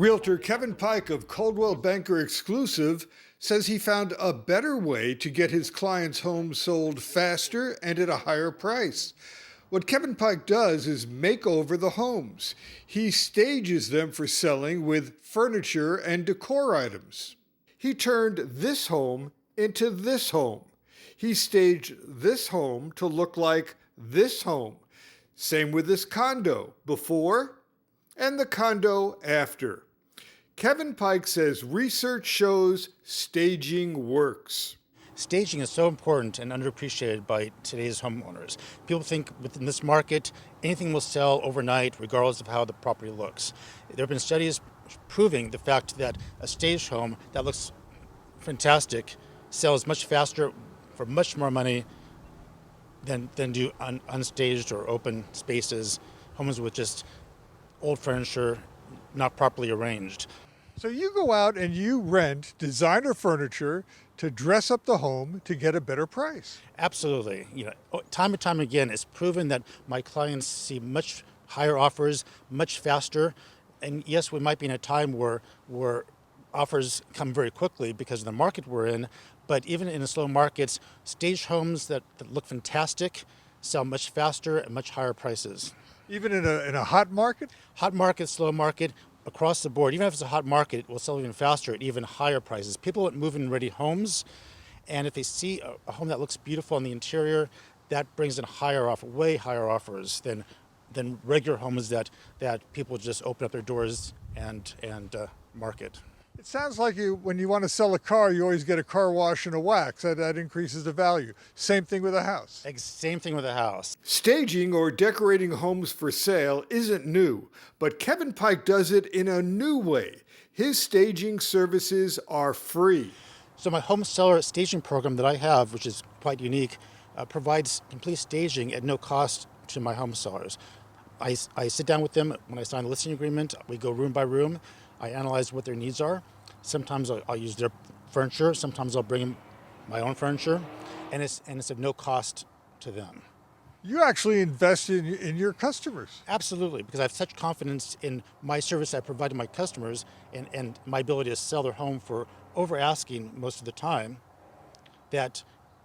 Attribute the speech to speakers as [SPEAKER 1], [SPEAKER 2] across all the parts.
[SPEAKER 1] Realtor Kevin Pike of Coldwell Banker Exclusive says he found a better way to get his clients' homes sold faster and at a higher price. What Kevin Pike does is make over the homes. He stages them for selling with furniture and decor items. He turned this home into this home. He staged this home to look like this home. Same with this condo before and the condo after. Kevin Pike says research shows staging works.
[SPEAKER 2] Staging is so important and underappreciated by today's homeowners. People think within this market, anything will sell overnight regardless of how the property looks. There have been studies proving the fact that a staged home that looks fantastic sells much faster for much more money than do unstaged or open spaces, homes with just old furniture, not properly arranged.
[SPEAKER 1] So you go out and you rent designer furniture to dress up the home to get a better price.
[SPEAKER 2] Absolutely. Time and time again, it's proven that my clients see much higher offers, much faster. And yes, we might be in a time where offers come very quickly because of the market we're in. But even in the slow markets, staged homes that look fantastic sell much faster at much higher prices.
[SPEAKER 1] Even in a hot market?
[SPEAKER 2] Hot market, slow market, across the board. Even if it's a hot market, it will sell even faster at even higher prices. People want move-in ready homes, and if they see a home that looks beautiful on the interior, that brings in way higher offers than regular homes that people just open up their doors and market.
[SPEAKER 1] It sounds like when you want to sell a car, you always get a car wash and a wax. That increases the value. Same thing with a house.
[SPEAKER 2] Same thing with a house. Staging
[SPEAKER 1] or decorating homes for sale isn't new, but Kevin Pike does it in a new way. His staging services are free.
[SPEAKER 2] So my home seller staging program that I have, which is quite unique, provides complete staging at no cost to my home sellers. I sit down with them when I sign the listing agreement. We go room by room. I analyze what their needs are. Sometimes I'll use their furniture. Sometimes I'll bring in my own furniture, and it's of no cost to them.
[SPEAKER 1] You actually invest in your customers.
[SPEAKER 2] Absolutely, because I have such confidence in my service I provide to my customers and my ability to sell their home for over asking most of the time, that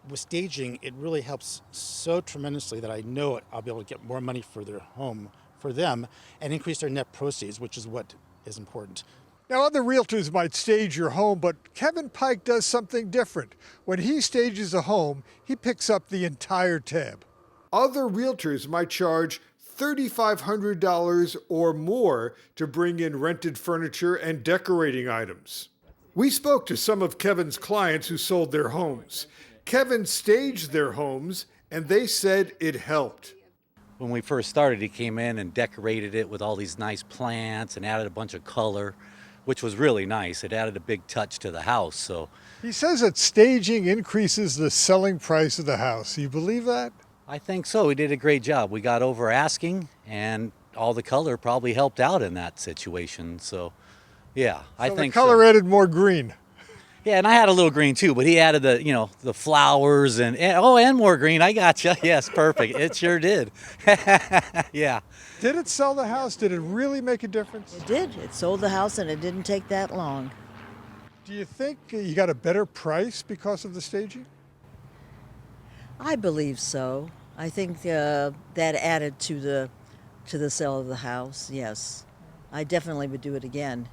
[SPEAKER 2] with staging, it really helps so tremendously that I know I'll be able to get more money for their home for them and increase their net proceeds, which is what is important.
[SPEAKER 1] Now, other realtors might stage your home, but Kevin Pike does something different. When he stages a home, he picks up the entire tab. Other realtors might charge $3,500 or more to bring in rented furniture and decorating items. We spoke to some of Kevin's clients who sold their homes. Kevin staged their homes, and they said it helped.
[SPEAKER 3] When we first started, he came in and decorated it with all these nice plants and added a bunch of color, which was really nice. It added a big touch to the house. So
[SPEAKER 1] he says that staging increases the selling price of the house. You believe that?
[SPEAKER 3] I think so. He did a great job. We got over asking, and all the color probably helped out in that situation. So, yeah, I think
[SPEAKER 1] the color added more green.
[SPEAKER 3] Yeah, and I had a little green too, but he added the flowers and more green. I gotcha. Yes, perfect. It sure did. Yeah.
[SPEAKER 1] Did it sell the house? Did it really make a difference?
[SPEAKER 4] It did. It sold the house, and it didn't take that long.
[SPEAKER 1] Do you think you got a better price because of the staging?
[SPEAKER 4] I believe so. I think that added to the sale of the house. Yes, I definitely would do it again.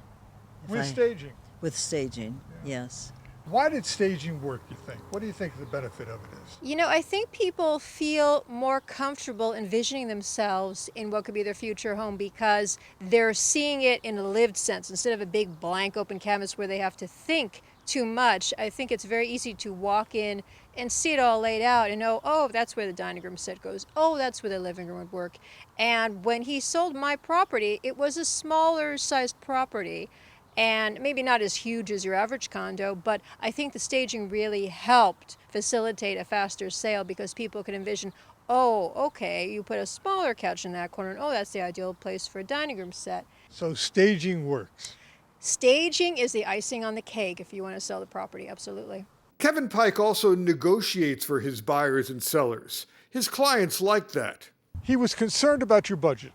[SPEAKER 1] With staging.
[SPEAKER 4] With staging, yes.
[SPEAKER 1] Why did staging work, you think? What do you think the benefit of it is?
[SPEAKER 5] I think people feel more comfortable envisioning themselves in what could be their future home because they're seeing it in a lived sense instead of a big blank open canvas where they have to think too much. I think it's very easy to walk in and see it all laid out and know, oh, that's where the dining room set goes. Oh, that's where the living room would work. And when he sold my property, it was a smaller sized property. And maybe not as huge as your average condo, but I think the staging really helped facilitate a faster sale because people could envision, oh, okay, you put a smaller couch in that corner, and oh, that's the ideal place for a dining room set.
[SPEAKER 1] So staging works.
[SPEAKER 5] Staging is the icing on the cake if you want to sell the property, absolutely.
[SPEAKER 1] Kevin Pike also negotiates for his buyers and sellers. His clients like that. He was concerned about your budget.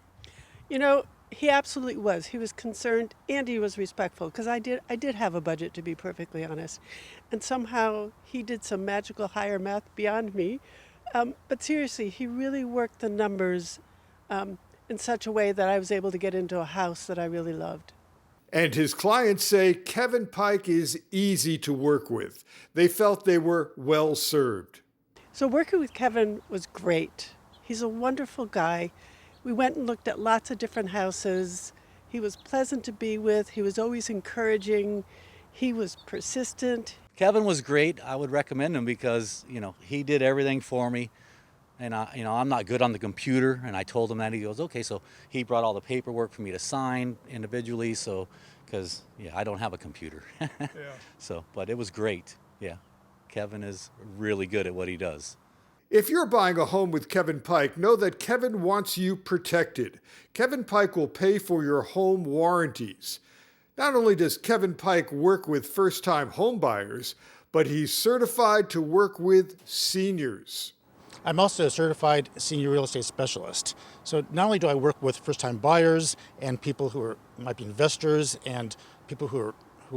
[SPEAKER 6] You know, He absolutely was. He was concerned and he was respectful because I did have a budget, to be perfectly honest, and somehow he did some magical higher math beyond me. But seriously, he really worked the numbers in such a way that I was able to get into a house that I really loved.
[SPEAKER 1] And his clients say Kevin Pike is easy to work with. They felt they were well served.
[SPEAKER 6] So working with Kevin was great. He's a wonderful guy. We went and looked at lots of different houses. He was pleasant to be with. He was always encouraging. He was persistent.
[SPEAKER 3] Kevin was great. I would recommend him because, he did everything for me. And I'm not good on the computer, and I told him that. He goes, okay. So he brought all the paperwork for me to sign individually. So, because I don't have a computer. Yeah. So, but it was great. Yeah, Kevin is really good at what he does.
[SPEAKER 1] If you're buying a home with Kevin Pike, know that Kevin wants you protected. Kevin Pike will pay for your home warranties. Not only does Kevin Pike work with first-time home buyers, but he's certified to work with seniors.
[SPEAKER 2] I'm also a certified senior real estate specialist. So not only do I work with first-time buyers and people who might be investors and people who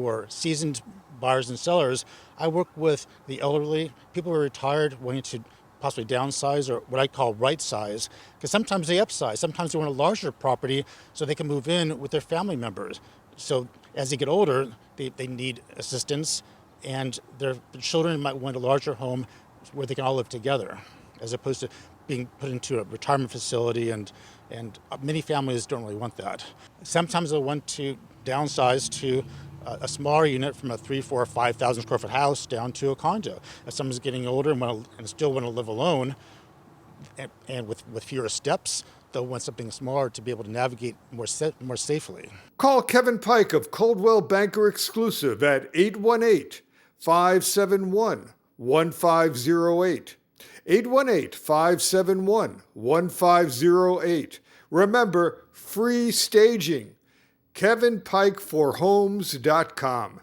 [SPEAKER 2] are seasoned buyers and sellers, I work with the elderly, people who are retired, wanting to possibly downsize or what I call right size, because sometimes they upsize. Sometimes they want a larger property so they can move in with their family members. So as they get older, they need assistance, and their children might want a larger home where they can all live together, as opposed to being put into a retirement facility, and many families don't really want that. Sometimes they want to downsize to a smaller unit from a 3, 4, 5,000 square foot house down to a condo. If someone's getting older and still want to live alone and with fewer steps, they'll want something smaller to be able to navigate more safely.
[SPEAKER 1] Call Kevin Pike of Coldwell Banker Exclusive at 818-571-1508. 818-571-1508. Remember, free staging. KevinPikeForHomes.com.